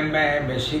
MA MSc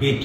BT,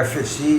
FSc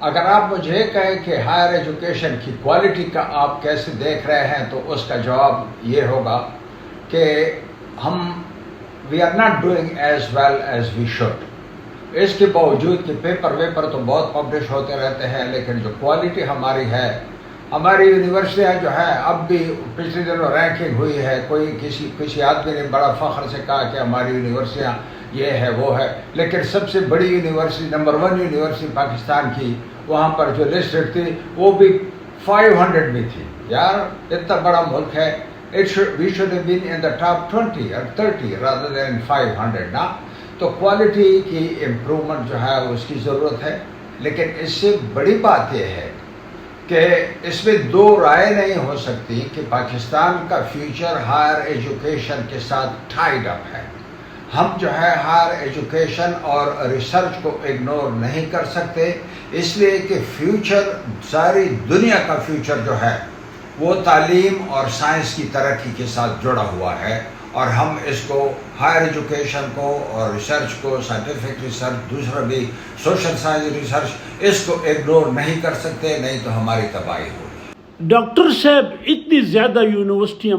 اگر آپ مجھے کہیں کہ ہائر ایجوکیشن کی کوالٹی کا آپ کیسے دیکھ رہے ہیں تو اس کا جواب یہ ہوگا کہ ہم we are not doing as well as we should. اس کے باوجود کہ پیپر ویپر تو بہت پبلش ہوتے رہتے ہیں، لیکن جو کوالٹی ہماری ہے، ہماری یونیورسٹیاں جو ہیں اب بھی پچھلے دنوں رینکنگ ہوئی ہے، کوئی کسی آدمی نے بڑا فخر سے کہا کہ ہماری یونیورسٹیاں یہ ہے وہ ہے، لیکن سب سے بڑی یونیورسٹی نمبر 1 یونیورسٹی پاکستان کی، وہاں پر جو لسٹ تھی وہ بھی 500 میں تھی. یار اتنا بڑا ملک ہے، we should have been in the top 20 or 30 rather than 500 نا. تو کوالٹی کی امپرومنٹ جو ہے اس کی ضرورت ہے، لیکن اس سے بڑی بات یہ ہے کہ اس میں دو رائے نہیں ہو سکتی کہ پاکستان کا فیوچر ہائر ایجوکیشن کے ساتھ ٹائیڈ اپ ہے. ہم جو ہے ہائر ایجوکیشن اور ریسرچ کو اگنور نہیں کر سکتے، اس لیے کہ فیوچر، ساری دنیا کا فیوچر جو ہے وہ تعلیم اور سائنس کی ترقی کے ساتھ جڑا ہوا ہے، اور ہم اس کو ہائر ایجوکیشن کو اور ریسرچ کو، سائنٹیفک ریسرچ، دوسرا بھی سوشل سائنس ریسرچ، اس کو اگنور نہیں کر سکتے، نہیں تو ہماری تباہی ہوگی. ڈاکٹر صاحب اتنی زیادہ یونیورسٹیاں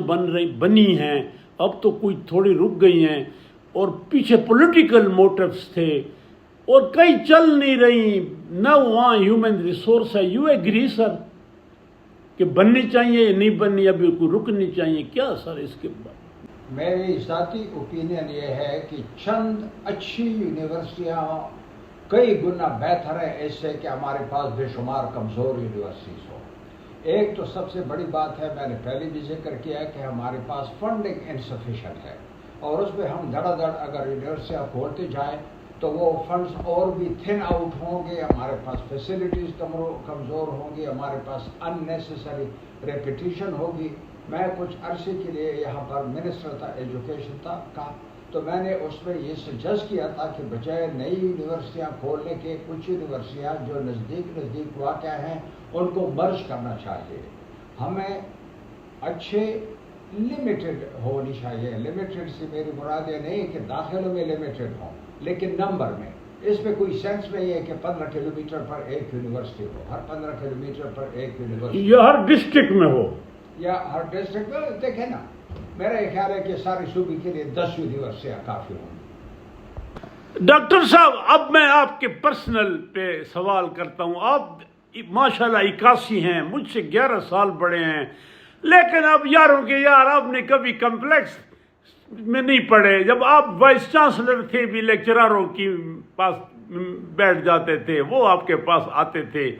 بنی ہیں، اب تو کوئی تھوڑی رک گئی ہیں، اور پیچھے پولیٹیکل موٹیوز تھے اور کئی چل نہیں رہی، نہ وہاں ہیومن ریسورس ہے. یو ایگری سر کہ بننی چاہیے یا نہیں بننی، ابھی کوئی رکنی چاہیے کیا سر اس کے بعد؟ میری ذاتی اوپینین یہ ہے کہ چند اچھی یونیورسٹیاں کئی گنا بہتر ہے اس سے کہ ہمارے پاس بے شمار کمزور یونیورسٹیز ہو. ایک تو سب سے بڑی بات ہے، میں نے پہلے بھی ذکر کیا کہ ہمارے پاس فنڈنگ انسفیشینٹ ہے، اور اس میں ہم دھڑا دھڑ اگر یونیورسٹیاں کھولتے جائیں تو وہ فنڈز اور بھی تھن آؤٹ ہوں گے، ہمارے پاس فیسلٹیز کمزور ہوں گی، ہمارے پاس ان نیسیسری ریپیٹیشن ہوگی. میں کچھ عرصے کے لیے یہاں پر منسٹر تھا ایجوکیشن کا، تو میں نے اس میں یہ سجیسٹ کیا تھا کہ بجائے نئی یونیورسٹیاں کھولنے کے کچھ یونیورسٹیاں جو نزدیک واقع ہیں ان کو مرج کرنا چاہیے. ہمیں اچھے لمیٹڈ ہونی چاہیے. لمیٹڈ سے میری مراد یہ نہیں کہ داخلوں میں لمیٹڈ ہوں، لیکن نمبر میں. اس میں کوئی سینس نہیں ہے کہ 15 کلومیٹر پر ایک یونیورسٹی ہو، ہر 15 کلومیٹر پر ایک یونیورسٹی، یہ ہر ڈسٹرکٹ میں ہو یا ہر ڈسٹرکٹ میں. دیکھیں نا، میرا یہ خیال ہے کہ سارے صوبے کے لیے 10 یونیورسٹیاں کافی ہوں. ڈاکٹر صاحب اب میں آپ کے پرسنل پہ سوال کرتا ہوں. آپ ماشاءاللہ 81 ہیں، مجھ سے 11 سال بڑے ہیں، لیکن اب یاروں کے یار آپ نے کبھی کمپلیکس میں نہیں پڑھے. جب آپ وائس چانسلر تھے بھی لیکچراروں کی پاس بیٹھ جاتے تھے، وہ آپ کے پاس آتے تھے.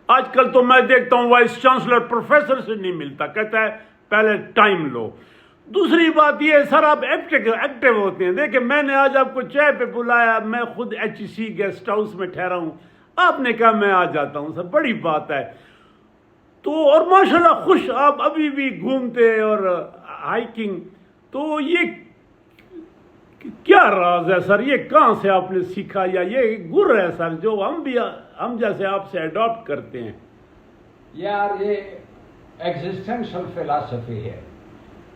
آج کل تو میں دیکھتا ہوں وائس چانسلر پروفیسر سے نہیں ملتا، کہتا ہے پہلے ٹائم لو. دوسری بات یہ ہے سر، آپ ایکٹیو ہوتے ہیں. دیکھیں میں نے آج آپ کو چائے پہ بلایا، میں خود HEC گیسٹ ہاؤس میں ٹھہرا ہوں، آپ نے کہا میں آ جاتا ہوں. سر بڑی بات ہے. تو اور ماشاءاللہ خوش آپ ابھی بھی گھومتے اور ہائکنگ. تو یہ کیا راز ہے سر؟ یہ کہاں سے آپ نے سیکھا، یا یہ گر ہے سر جو ہم جیسے آپ سے اڈاپٹ کرتے ہیں؟ یار یہ ایگزسٹینشل فلاسفی ہے.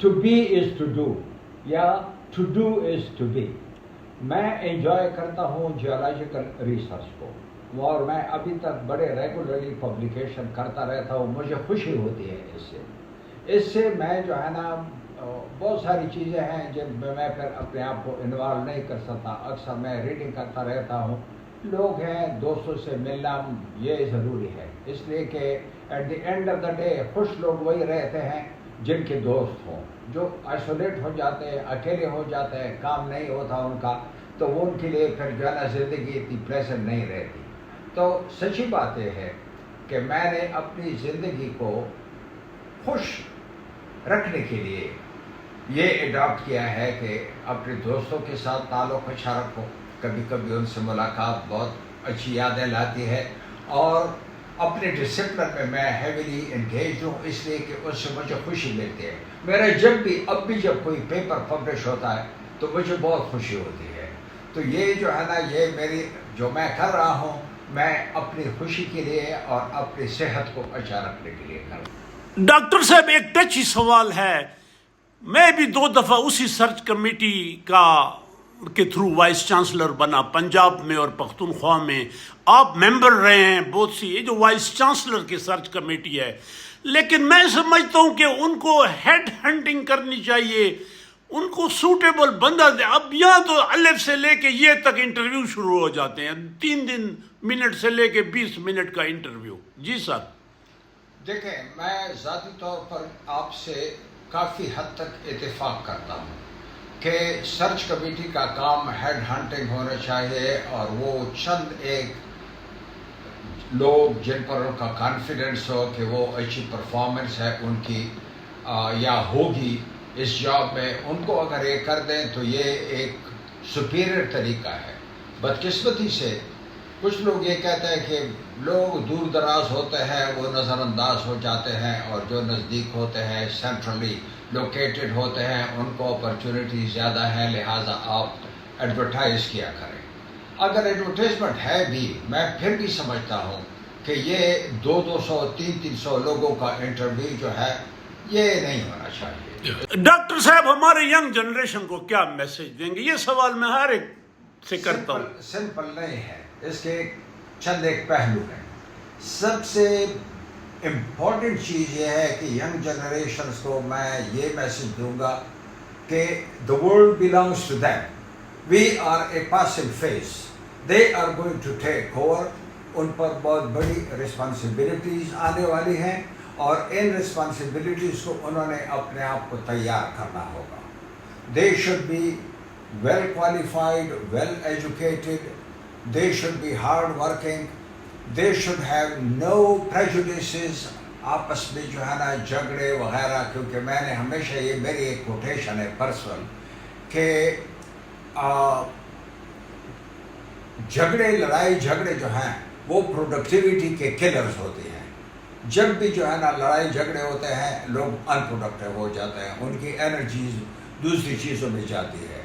To be is to do, یا to do is to be. میں انجوائے کرتا ہوں جیولوجیکل ریسرچ کو، اور میں ابھی تک بڑے ریگولرلی پبلیکیشن کرتا رہتا ہوں. مجھے خوشی ہوتی ہے اس سے میں جو ہے نا بہت ساری چیزیں ہیں جن میں پھر اپنے آپ کو انوالو نہیں کر سکتا. اکثر میں ریڈنگ کرتا رہتا ہوں. لوگ ہیں، دوستوں سے ملنا یہ ضروری ہے، اس لیے کہ at the end of the day خوش لوگ وہی رہتے ہیں جن کے دوست ہوں. جو آئسولیٹ ہو جاتے ہیں، اکیلے ہو جاتے ہیں، کام نہیں ہوتا ان کا، تو وہ ان کے لیے پھر جو ہے نا زندگی اتنی پلیزنٹ نہیں رہتی. تو سچی بات یہ ہے کہ میں نے اپنی زندگی کو خوش رکھنے کے لیے یہ اڈاپٹ کیا ہے کہ اپنے دوستوں کے ساتھ تعلق اچھا رکھو. کبھی کبھی ان سے ملاقات بہت اچھی یادیں لاتی ہے، اور اپنے ڈسپلن میں ہیویلی انگیج ہوں، اس لیے کہ اس سے مجھے خوشی ملتی ہے. میرا اب بھی جب کوئی پیپر پبلش ہوتا ہے تو مجھے بہت خوشی ہوتی ہے. تو یہ جو ہے نا، یہ میری جو میں کر رہا ہوں، میں اپنی خوشی کے لیے اور اپنی صحت کو اچھا رکھنے کے لیے کر رہا ہوں. ڈاکٹر صاحب ایک ٹچی سوال ہے. میں بھی 2 دفعہ اسی سرچ کمیٹی کا کے تھرو وائس چانسلر بنا پنجاب میں اور پختونخوا میں. آپ ممبر رہے ہیں بہت سی, یہ جو وائس چانسلر کی سرچ کمیٹی ہے, لیکن میں سمجھتا ہوں کہ ان کو ہیڈ ہنٹنگ کرنی چاہیے, ان کو سوٹیبل بندہ دے. اب یہاں تو الف سے لے کے یہ تک انٹرویو شروع ہو جاتے ہیں, 3 منٹ سے لے کے 20 منٹ کا انٹرویو. جی سر. دیکھیں, میں ذاتی طور پر آپ سے کافی حد تک اتفاق کرتا ہوں کہ سرچ کمیٹی کا کام ہیڈ ہنٹنگ ہونا چاہیے, اور وہ چند ایک لوگ جن پر ان کا کانفیڈنس ہو کہ وہ اچھی پرفارمنس ہے ان کی یا ہوگی اس جاب میں, ان کو اگر یہ کر دیں تو یہ ایک سپیریئر طریقہ ہے. بدقسمتی سے کچھ لوگ یہ کہتے ہیں کہ لوگ دور دراز ہوتے ہیں وہ نظر انداز ہو جاتے ہیں, اور جو نزدیک ہوتے ہیں سینٹرلی لوکیٹڈ ہوتے ہیں ان کو اپرچونٹی زیادہ ہے, لہٰذا آپ ایڈورٹائز کیا کریں. اگر ایڈورٹائزمنٹ ہے بھی, میں پھر بھی سمجھتا ہوں کہ یہ 200 300 لوگوں کا انٹرویو جو ہے یہ نہیں ہونا چاہیے. ڈاکٹر صاحب, ہمارے ینگ جنریشن کو کیا میسج دیں گے؟ یہ سوال میں ہر ایک سے کرتا ہوں. سمپل نہیں ہے, اس کے چند ایک پہلو ہیں. سب سے امپورٹنٹ چیز یہ ہے کہ ینگ جنریشنز کو میں یہ میسج دوں گا کہ the world belongs to them. We are a passive face. They are going to take over. ان پر بہت بڑی رسپانسبلٹیز آنے والی ہیں, اور ان رسپانسبلٹیز کو انہوں نے اپنے آپ کو تیار کرنا ہوگا. They should be well qualified, well educated. They should be hard working. They should have no prejudices. آپس میں جو ہے نا جھگڑے وغیرہ, کیونکہ میں نے ہمیشہ یہ میری ایک کوٹیشن ہے پرسنل کہ لڑائی جھگڑے جو ہیں وہ پروڈکٹیوٹی کے کلرز ہوتے ہیں. جب بھی جو ہے نا لڑائی جھگڑے ہوتے ہیں لوگ ان پروڈکٹیو ہو جاتے ہیں, ان کی انرجیز دوسری چیزوں میں جاتی ہے.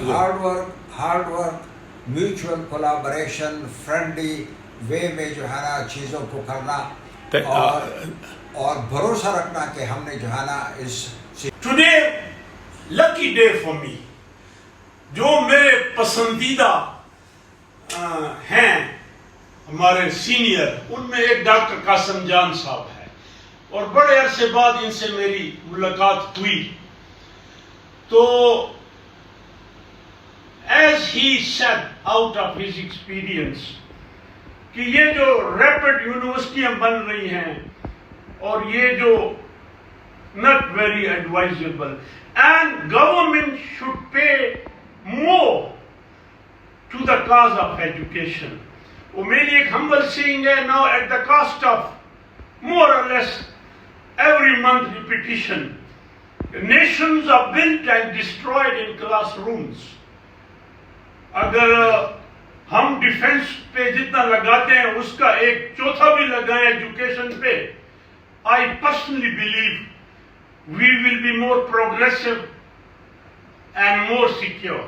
Hard work, mutual collaboration, friendly way میں جو ہے نا چیزوں کو کرنا, اور بھروسہ رکھنا کہ ہم نے جو ہے نا اس today lucky day for me. جو میرے پسندیدہ ہیں ہمارے سینئر, ان میں ایک ڈاکٹر قاسم جان صاحب ہے, اور بڑے عرصے بعد ان سے میری ملاقات ہوئی. تو as he said out of his experience کہ یہ جو ریپڈ یونیورسٹیاں بن رہی ہیں اور یہ جو not very advisable, and government should pay more to the cause of education. وہ میری ایک humble saying ہے, now at the cost of more or less every month repetition, nations are built and destroyed in classrooms. اگر ہم defence پہ جتنا لگاتے ہیں اس کا 1/4 بھی لگائیں ایجوکیشن پہ, I personally believe we will be more progressive and more secure.